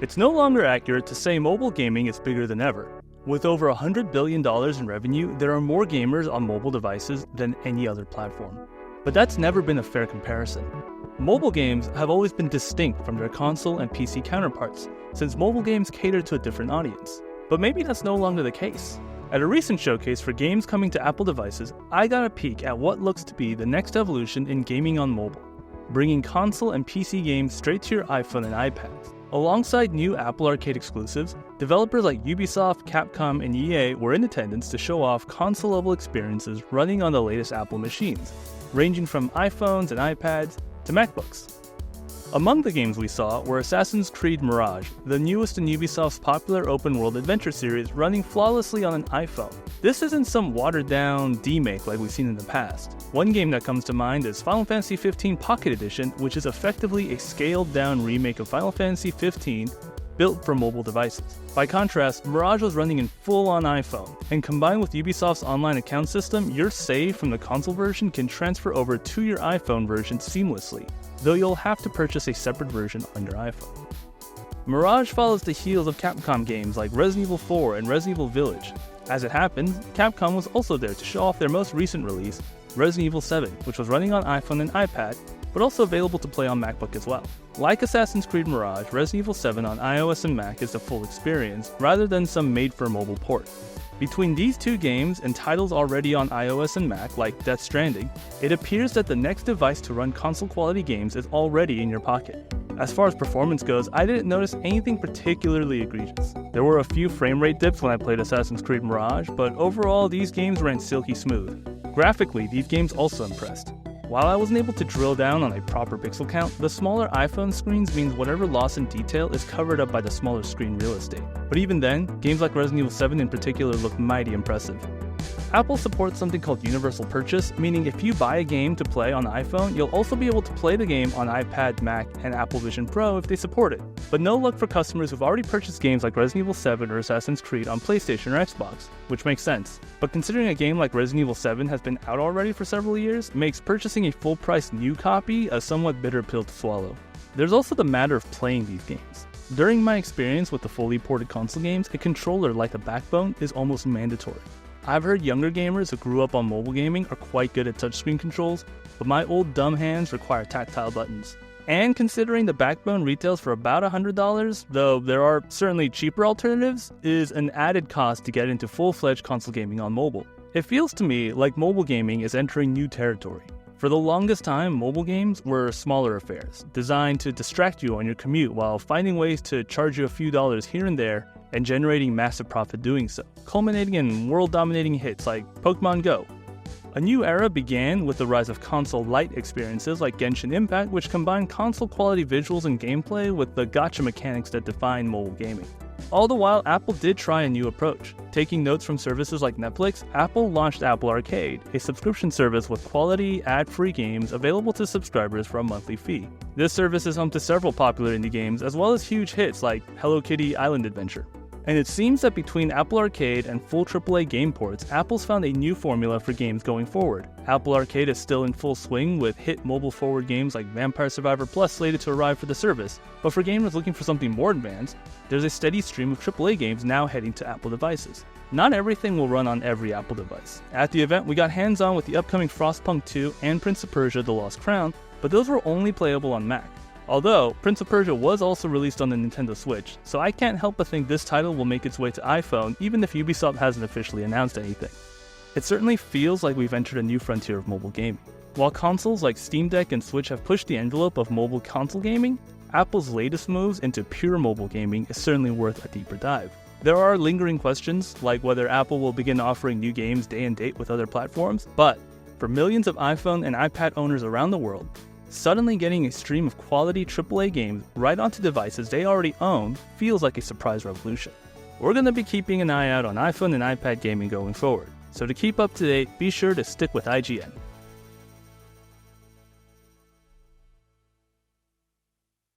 It's no longer accurate to say mobile gaming is bigger than ever. With over $100 billion in revenue, there are more gamers on mobile devices than any other platform. But that's never been a fair comparison. Mobile games have always been distinct from their console and PC counterparts, since mobile games cater to a different audience. But maybe that's no longer the case. At a recent showcase for games coming to Apple devices, I got a peek at what looks to be the next evolution in gaming on mobile, bringing console and PC games straight to your iPhone and iPads. Alongside new Apple Arcade exclusives, developers like Ubisoft, Capcom, and EA were in attendance to show off console-level experiences running on the latest Apple machines, ranging from iPhones and iPads to MacBooks. Among the games we saw were Assassin's Creed Mirage, the newest in Ubisoft's popular open-world adventure series running flawlessly on an iPhone. This isn't some watered-down demake like we've seen in the past. One game that comes to mind is Final Fantasy XV Pocket Edition, which is effectively a scaled-down remake of Final Fantasy XV built for mobile devices. By contrast, Mirage was running in full-on iPhone, and combined with Ubisoft's online account system, your save from the console version can transfer over to your iPhone version seamlessly, though you'll have to purchase a separate version on your iPhone. Mirage follows the heels of Capcom games like Resident Evil 4 and Resident Evil Village. As it happens, Capcom was also there to show off their most recent release, Resident Evil 7, which was running on iPhone and iPad, but also available to play on MacBook as well. Like Assassin's Creed Mirage, Resident Evil 7 on iOS and Mac is the full experience, rather than some made-for-mobile port. Between these two games and titles already on iOS and Mac, like Death Stranding, it appears that the next device to run console-quality games is already in your pocket. As far as performance goes, I didn't notice anything particularly egregious. There were a few frame rate dips when I played Assassin's Creed Mirage, but overall these games ran silky smooth. Graphically, these games also impressed. While I wasn't able to drill down on a proper pixel count, the smaller iPhone screens means whatever loss in detail is covered up by the smaller screen real estate. But even then, games like Resident Evil 7 in particular look mighty impressive. Apple supports something called universal purchase, meaning if you buy a game to play on the iPhone, you'll also be able to play the game on iPad, Mac, and Apple Vision Pro if they support it. But no luck for customers who've already purchased games like Resident Evil 7 or Assassin's Creed on PlayStation or Xbox, which makes sense. But considering a game like Resident Evil 7 has been out already for several years, makes purchasing a full-price new copy a somewhat bitter pill to swallow. There's also the matter of playing these games. During my experience with the fully ported console games, a controller like a backbone is almost mandatory. I've heard younger gamers who grew up on mobile gaming are quite good at touchscreen controls, but my old dumb hands require tactile buttons. And considering the backbone retails for about $100, though there are certainly cheaper alternatives, is an added cost to get into full-fledged console gaming on mobile. It feels to me like mobile gaming is entering new territory. For the longest time, mobile games were smaller affairs, designed to distract you on your commute while finding ways to charge you a few dollars here and there and generating massive profit doing so, culminating in world-dominating hits like Pokemon Go. A new era began with the rise of console-light experiences like Genshin Impact, which combined console-quality visuals and gameplay with the gacha mechanics that define mobile gaming. All the while, Apple did try a new approach. Taking notes from services like Netflix, Apple launched Apple Arcade, a subscription service with quality, ad-free games available to subscribers for a monthly fee. This service is home to several popular indie games, as well as huge hits like Hello Kitty Island Adventure. And it seems that between Apple Arcade and full AAA game ports, Apple's found a new formula for games going forward. Apple Arcade is still in full swing with hit mobile-forward games like Vampire Survivor Plus slated to arrive for the service, but for gamers looking for something more advanced, there's a steady stream of AAA games now heading to Apple devices. Not everything will run on every Apple device. At the event, we got hands-on with the upcoming Frostpunk 2 and Prince of Persia: The Lost Crown, but those were only playable on Mac. Although, Prince of Persia was also released on the Nintendo Switch, so I can't help but think this title will make its way to iPhone even if Ubisoft hasn't officially announced anything. It certainly feels like we've entered a new frontier of mobile gaming. While consoles like Steam Deck and Switch have pushed the envelope of mobile console gaming, Apple's latest moves into pure mobile gaming is certainly worth a deeper dive. There are lingering questions, like whether Apple will begin offering new games day and date with other platforms, but for millions of iPhone and iPad owners around the world, suddenly getting a stream of quality AAA games right onto devices they already own feels like a surprise revolution. We're going to be keeping an eye out on iPhone and iPad gaming going forward, so to keep up to date, be sure to stick with IGN.